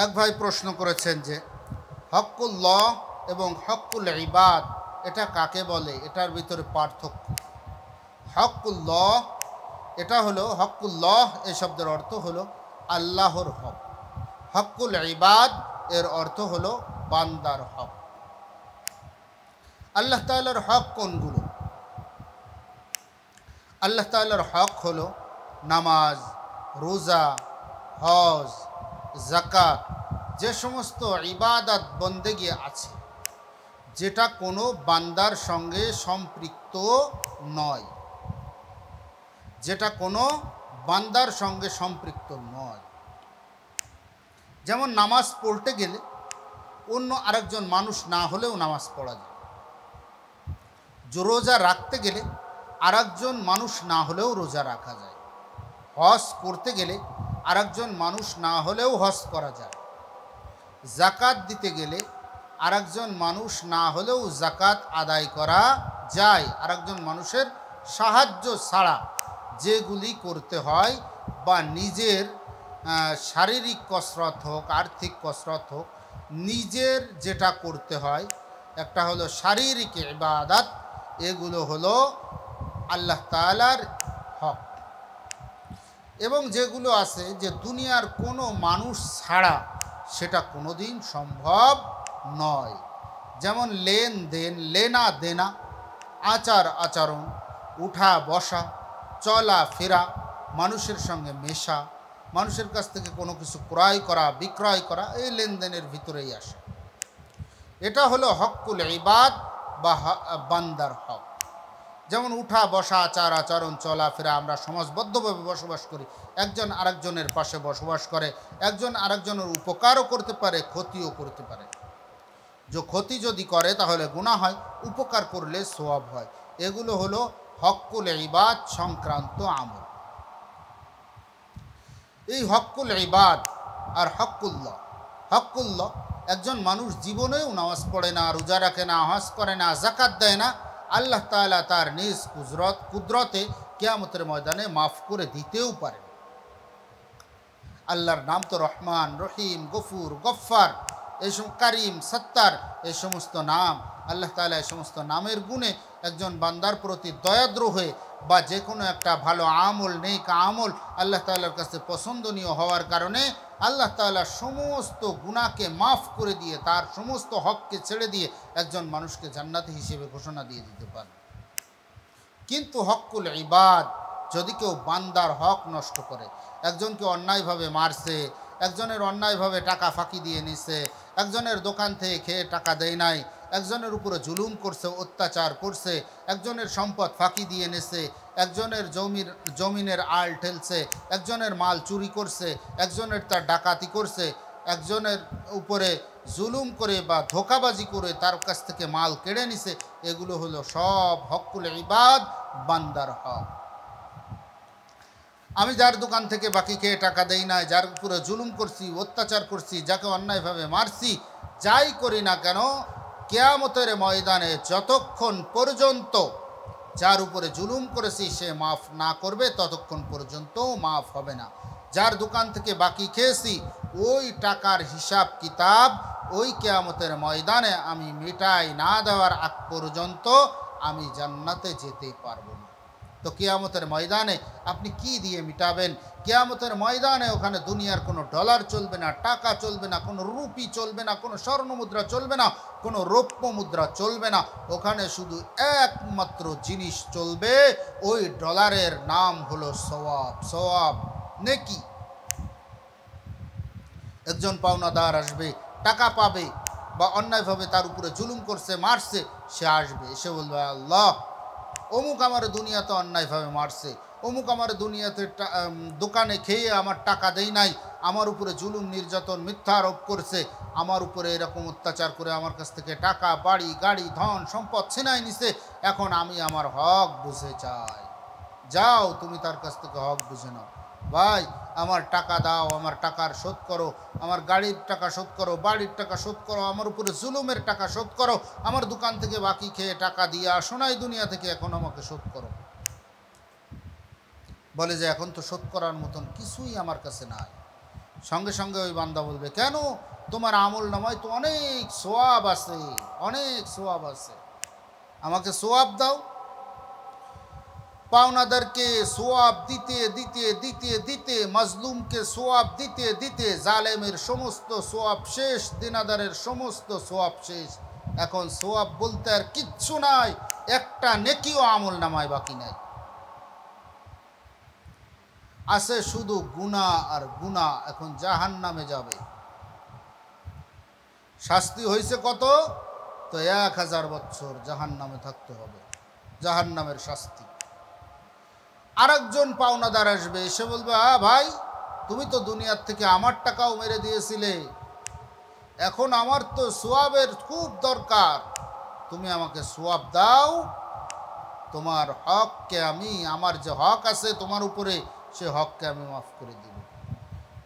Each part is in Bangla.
এক ভাই প্রশ্ন করেছেন যে হক্কুল্লাহ এবং হক্কুল ইবাদ এটা কাকে বলে, এটার ভিতরে পার্থক্য। হক্কুল্লাহ এটা হলো হক্কুল্লাহ, এই শব্দের অর্থ হলো আল্লাহর হক। হক্কুল ইবাদ এর অর্থ হলো বান্দার হক। আল্লাহ তাআলার হক কোনগুলো? আল্লাহ তাআলার হক হলো নামাজ, রোজা, হজ, যাকাত, যে সমস্ত ইবাদত বন্দেগী আছে যেটা কোনো বান্দার সঙ্গে সম্পৃক্ত নয়, যেটা কোনো বান্দার সঙ্গে সম্পৃক্ত নয়। যেমন নামাজ পড়তে গেলে অন্য আরেকজন মানুষ না হলেও নামাজ পড়া যায়। রোজা রাখতে গেলে আরেকজন মানুষ না হলেও রোজা রাখা যায়। হজ করতে গেলে আরেকজন মানুষ না হলেও হজ করা যায়। যাকাত দিতে গেলে আরেকজন মানুষ না হলেও যাকাত আদায় করা যায়। আরেকজন মানুষের সাহায্য ছাড়া যেগুলি করতে হয়, বা নিজের শারীরিক কসরত হোক, আর্থিক কসরত হোক, নিজের যেটা করতে হয়, একটা হলো শারীরিক ইবাদত, এগুলো হলো আল্লাহ তাআলার হক। এবং যেগুলো আছে যে দুনিয়ার কোনো মানুষ ছাড়া সেটা কোনোদিন সম্ভব নয়। যেমন লেনদেন, লেনা দেনা, আচার আচরণ, উঠা বসা, চলা ফেরা, মানুষের সঙ্গে মেশা, মানুষের কাছ থেকে কোনো কিছু ক্রয় করা বিক্রয় করা, এই লেনদেনের ভিতরেই আসে। এটা হলো হক্কুল ইবাদ বা বান্দার হক। যেমন উঠা বসা, আচার আচরণ, চলাফেরা, আমরা সমাজবদ্ধভাবে বসবাস করি, একজন আরেকজনের পাশে বসবাস করে, একজন আরেকজনের উপকারও করতে পারে, ক্ষতিও করতে পারে। যে ক্ষতি যদি করে তাহলে গুনাহ হয়, উপকার করলে সওয়াব হয়। এগুলো হলো হক্কুল ইবাদ সংক্রান্ত আমল। এই হক্কুল ইবাদ আর হক্কুল্লাহ, হক্কুল্লাহ একজন মানুষ জীবনেও নামাজ পড়ে না, রোজা রাখে না, হজ করে না, যাকাত দেয় না, আল্লাহ তাআলা তার নিজ কুদরতে কিয়ামতের ময়দানে মাফ করে দিতেও পারেন। আল্লাহর নাম তো রহমান, রহিম, গফুর, গফফার, এই কারিম, সত্তার, এই সমস্ত নাম। আল্লাহ তাআলা এই সমস্ত নামের গুণে একজন বান্দার প্রতি দয়াদ্র হয়ে বা যে কোনো একটা ভালো আমল, নেক আমল আল্লাহ তাআলার কাছে পছন্দনীয় হওয়ার কারণে আল্লাহ তাআলা সমস্ত গুনাহকে মাফ করে দিয়ে তার সমস্ত হককে ছেড়ে দিয়ে একজন মানুষকে জান্নাতি হিসেবে ঘোষণা দিয়ে দিতে পারে। কিন্তু হক্কুল ইবাদ, যদি কেউ বান্দার হক নষ্ট করে, একজনকে অন্যায়ভাবে মারছে, একজনের অন্যায়ভাবে টাকা ফাঁকি দিয়ে নিছে, একজনের দোকান থেকে খেয়ে টাকা দেয় নাই, একজনের উপরে জুলুম করছে, অত্যাচার করছে, একজনের সম্পদ ফাঁকি দিয়ে নিছে, একজনের জমিনের আল ঠেলছে, একজনের মাল চুরি করছে, একজনের তার ডাকাতি করছে, একজনের উপরে জুলুম করে বা ধোঁকাবাজি করে তার কাছ থেকে মাল কেড়ে নিছে, এগুলো হলো সব হক্কুল ইবাদ, বান্দার হক। আমি যার দোকান থেকে বাকি খেয়ে টাকা দেই না, যার উপরে জুলুম করছি, অত্যাচার করছি, যাকে অন্যায়ভাবে মারছি, যাই করি না কেন, কিয়ামতের ময়দানে যতক্ষণ পর্যন্ত যার উপরে জুলুম করেছি সে মাফ না করবে ততক্ষণ পর্যন্ত মাফ হবে না। যার দোকান থেকে বাকি খেয়েছি ওই টাকার হিসাব কিতাব ওই কিয়ামতের ময়দানে আমি মিটাই না দেওয়ার আগ পর্যন্ত আমি জান্নাতে যেতে পারবো না। তো কিয়ামতের ময়দানে আপনি কি দিয়ে মিটাবেন? কিয়ামতের ময়দানে ওখানে দুনিয়ার কোনো ডলার চলবে না, টাকা চলবে না, কোনো রুপি চলবে না, কোনো স্বর্ণ মুদ্রা চলবে না, কোনো রৌপ্য মুদ্রা চলবে না। ওখানে শুধু একমাত্র জিনিস চলবে, ওই ডলারের নাম হলো সওয়াব, সওয়াব, নেকি। একজন পাওনাদার আসবে, টাকা পাবে, বা অন্যায়ভাবে তার উপরে জুলুম করছে, মারছে, সে আসবে, এসে বলবে আল্লাহ অমুক আমার দুনিয়াতে অন্যায়ভাবে মারছে, অমুক আমার দুনিয়াতে দোকানে খেয়ে আমার টাকা দেই নাই, আমার উপরে জুলুম নির্যাতন মিথ্যা আরোপ করছে, আমার উপরে এরকম অত্যাচার করে আমার কাছ থেকে টাকা, বাড়ি, গাড়ি, ধন সম্পদ ছিনাই নিছে, এখন আমি আমার হক বুঝে চাই। যাও তুমি তার কাছ থেকে হক বুঝে নাও। ভাই আমার টাকা দাও, আমার টাকার শোধ করো, আমার গাড়ির টাকা শোধ করো, বাড়ির টাকা শোধ করো, আমার উপরে জুলুমের টাকা শোধ করো, আমার দোকান থেকে বাকি খেয়ে টাকা দিয়ে আসো নাই দুনিয়া থেকে, এখন আমাকে শোধ করো। বলে যে এখন তো শোধ করার মতন কিছুই আমার কাছে নাই, সঙ্গে সঙ্গে ওই বান্দা বলবে, কেন? তোমার আমল নামায় তো অনেক সোয়াব আছে, অনেক সোয়াব আছে, আমাকে সোয়াব দাও। পাওনাদারকে সোয়াব দিতে দিতে দিতে দিতে, মাজলুমকে সোয়াব দিতে দিতে জালেমের সমস্ত সোয়াব শেষ, দিনাদারের সমস্ত সোয়াব শেষ। এখন সোয়াব বলতে আর কিচ্ছু নাই, একটা নেকিও আমল নামায় বাকি নাই, আছে শুধু গুনাহ আর গুনাহ। এখন জাহান্নামে যাবে। শাস্তি হয়েছে কত? তো 1000 বছর জাহান্নামে থাকতে হবে, জাহান্নামের শাস্তি। আরেকজন পাওনাদার আসবে, এসে বলবে, ভাই তুমি তো দুনিয়ার থেকে আমার টাকাও মেরে দিয়েছিলে, এখন আমার তো সোয়াবের খুব দরকার, তুমি আমাকে সোয়াব দাও, তোমার হককে আমি, আমার যে হক আছে তোমার উপরে, সে হককে আমি মাফ করে দিব।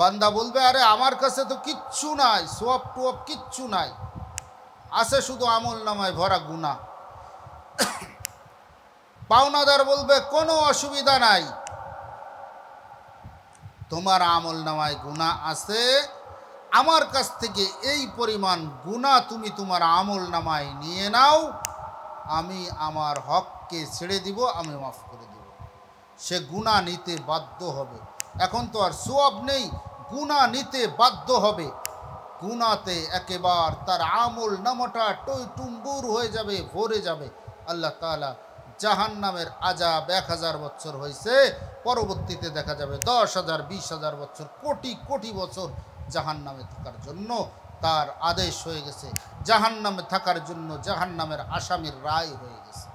বান্দা বলবে, আরে আমার কাছে তো কিচ্ছু নাই, সোয়াব টোয়াব কিচ্ছু নাই, আছে শুধু আমল নামায় ভরা গুনাহ। পাওনাদার বলবে, কোনো অসুবিধা নাই, তোমার আমল নামায় গুনাহ আছে, আমার কাছ থেকে এই পরিমাণ গুনাহ তুমি তোমার আমল নামায় নিয়ে নাও, আমি আমার হককে ছেড়ে দিব, আমি মাফ করে দিব। সে গুনাহ নিতে বাধ্য হবে। এখন তো আর সোয়াব নেই, গুনাহ নিতে বাধ্য হবে। গুনাতে একেবারে তার আমল নামাটা টইটুম্বুর হয়ে যাবে, ভরে যাবে। আল্লাহ তাআলা জাহান্নামের আযাব 1000 বছর হয়েছে, পরবর্তীতে দেখা যাবে 10,000, 20,000 বছর, কোটি কোটি বছর জাহান্নামে থাকার জন্য তার আদেশ হয়ে গেছে, জাহান্নামে থাকার জন্য জাহান্নামের আসামির রায় হয়ে গেছে।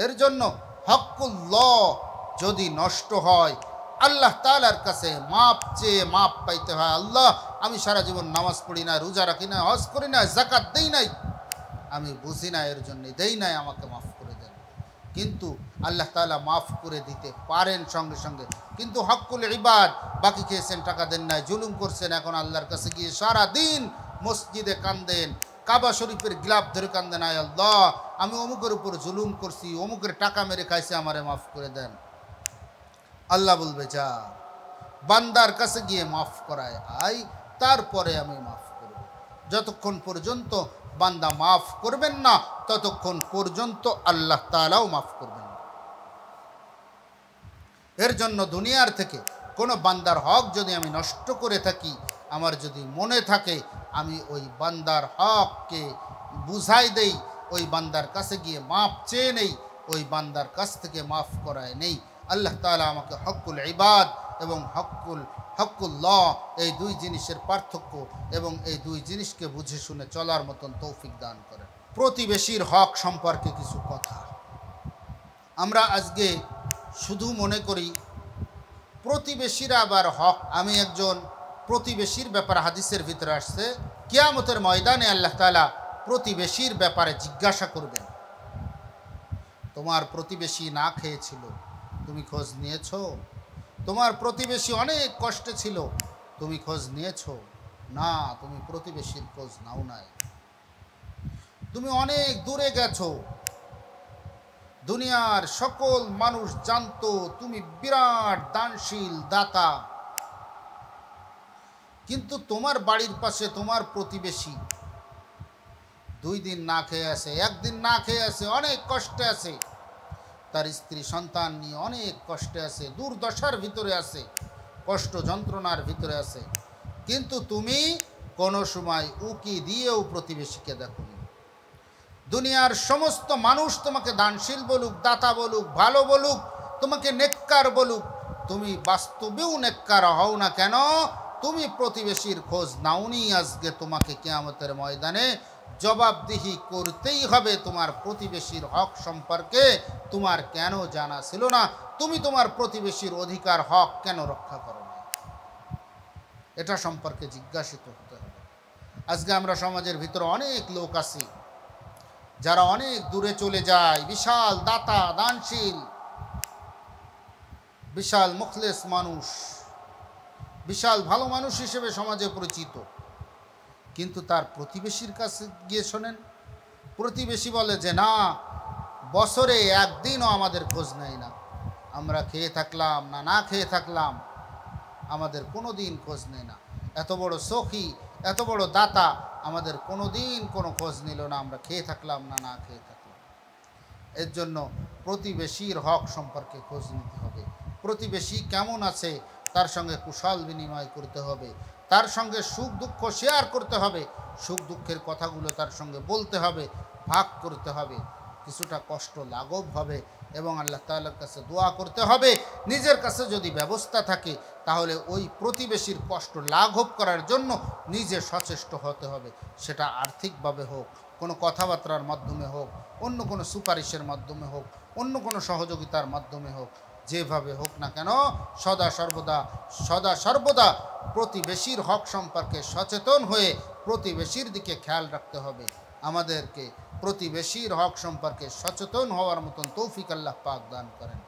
এর জন্য হকুল্লাহ যদি নষ্ট হয়, আল্লাহ তাআলার কাছে মাপ চেয়ে মাপ পাইতে হয়। আল্লাহ, আমি সারা জীবন নামাজ পড়ি না, রোজা রাখি না, হজ করি না, যাকাত দেই নাই, আমি বুঝি না, এর জন্য দেই নাই, আমাকে মাফ করে দেন। কিন্তু আল্লাহ তাআলা মাফ করে দিতে পারেন সঙ্গে সঙ্গে। কিন্তু হকুল ইবাদ, বাকি খেয়েছেন, টাকা দেন নাই, জুলুম করছেন, এখন আল্লাহর কাছে গিয়ে সারা দিন মসজিদে কান্দেন, কাবা শরীফের গিলাফ ধরে কান্দেন, আয় আল্লাহ, আমি অমুকের উপর জুলুম করছি, অমুকের টাকা মেরে খাইছে, আমারে মাফ করে দেন। আল্লাহ বলবে, যা বান্দার কাছে গিয়ে মাফ করায় আয়, তারপরে আমি মাফ করব। যতক্ষণ পর্যন্ত বান্দা মাফ করবেন না, ততক্ষণ পর্যন্ত আল্লাহ তাআলাও মাফ করবেন না। এর জন্য দুনিয়ার থেকে কোনো বান্দার হক যদি আমি নষ্ট করে থাকি, আমার যদি মনে থাকে, আমি ওই বান্দার হককে বুঝাই দেই, ওই বান্দার কাছে গিয়ে মাফ চেয়ে নেই, ওই বান্দার কাছ থেকে মাফ করায় নেই। আল্লাহ তাআলা আমাকে হকুল ইবাদ এবং হকুল্লাহ, এই দুই জিনিসের পার্থক্য এবং এই দুই জিনিসকে বুঝে শুনে চলার মতন তৌফিক দান করেন। প্রতিবেশীর হক সম্পর্কে কিছু কথা। আমরা আজকে শুধু মনে করি প্রতিবেশীরা আবার হক। আমি একজন প্রতিবেশীর ব্যাপারে, হাদিসের ভিতরে আসছে, কিয়ামতের ময়দানে আল্লাহ তাআলা প্রতিবেশীর ব্যাপারে জিজ্ঞাসা করবেন, তোমার প্রতিবেশী না খেয়েছিল, তুমি খোঁজ নিয়েছো? তোমার প্রতিবেশী অনেক কষ্টে ছিল, তুমি খোঁজ নিয়েছো? না, তুমি প্রতিবেশীর খোঁজ নাও নাই। তুমি অনেক দূরে গেছো, দুনিয়ার সকল মানুষ জানতো তুমি বিরাট দানশীল দাতা, কিন্তু তোমার বাড়ির পাশে তোমার প্রতিবেশী 2 দিন না খেয়ে আছে, 1 দিন না খেয়ে আছে, অনেক কষ্টে আছে, তার স্ত্রী সন্তান নিয়ে অনেক কষ্টে আছে, দুর্দশার ভিতরে আছে, কষ্ট যন্ত্রণার ভিতরে আছে, কিন্তু তুমি কোনো সময় উকি দিয়েও প্রতিবেশীকে দেখোনি। দুনিয়ার সমস্ত মানুষ তোমাকে দানশীল বলুক, দাতা বলুক, ভালো বলুক, তোমাকে নেককার বলুক, তুমি বাস্তবেও নেককার হও না কেন, তুমি প্রতিবেশীর খোঁজ নাওনি। আজকে তোমাকে কিয়ামতের ময়দানে জবাবদিহি করতেই হবে। তোমার প্রতিবেশীর হক সম্পর্কে তোমার কেন জানা ছিল না? তুমি তোমার প্রতিবেশীর অধিকার হক কেন রক্ষা করো না? এটা সম্পর্কে জিজ্ঞাসিত হতে হবে। আজকে আমরা সমাজের ভিতরে অনেক লোক আছি যারা অনেক দূরে চলে যায়, বিশাল দাতা, দানশীল, বিশাল মুখলেস মানুষ, বিশাল ভালো মানুষ হিসেবে সমাজে পরিচিত, কিন্তু তার প্রতিবেশীর কাছে গিয়ে শোনেন, প্রতিবেশী বলে যে না, বছরে 1 দিনও আমাদের খোঁজ নেয় না, আমরা খেয়ে থাকলাম না না খেয়ে থাকলাম, আমাদের কোনো দিন খোঁজ নেয় না। এত বড় সখী, এত বড় দাতা আমাদের কোনো দিন কোনো খোঁজ নিল না, আমরা খেয়ে থাকলাম না না খেয়ে থাকলাম। এর জন্য প্রতিবেশীর হক সম্পর্কে খোঁজ নিতে হবে। প্রতিবেশী কেমন আছে তার সঙ্গে কুশল বিনিময় করতে হবে, তার সঙ্গে সুখ দুঃখ শেয়ার করতে হবে, সুখ দুঃখের কথাগুলো তার সঙ্গে বলতে হবে, ভাগ করতে হবে। কিছুটা কষ্ট লাঘব হবে এবং আল্লাহ তাআলার কাছে দোয়া করতে হবে। নিজের কাছে যদি ব্যবস্থা থাকে তাহলে ওই প্রতিবেশীর কষ্ট লাঘব করার জন্য নিজে সচেষ্ট হতে হবে। সেটা আর্থিকভাবে হোক, কোনো কথাবার্তার মাধ্যমে হোক, অন্য কোনো সুপারিশের মাধ্যমে হোক, অন্য কোনো সহযোগিতার মাধ্যমে হোক, যেভাবে হোক না কেন সদা সর্বদা প্রতিবেশীর হক সম্পর্কে সচেতন হয়ে প্রতিবেশীর দিকে খেয়াল রাখতে হবে। আমাদেরকে প্রতিবেশীর হক সম্পর্কে সচেতন হওয়ার মতন তৌফিক আল্লাহ পাক দান করেন।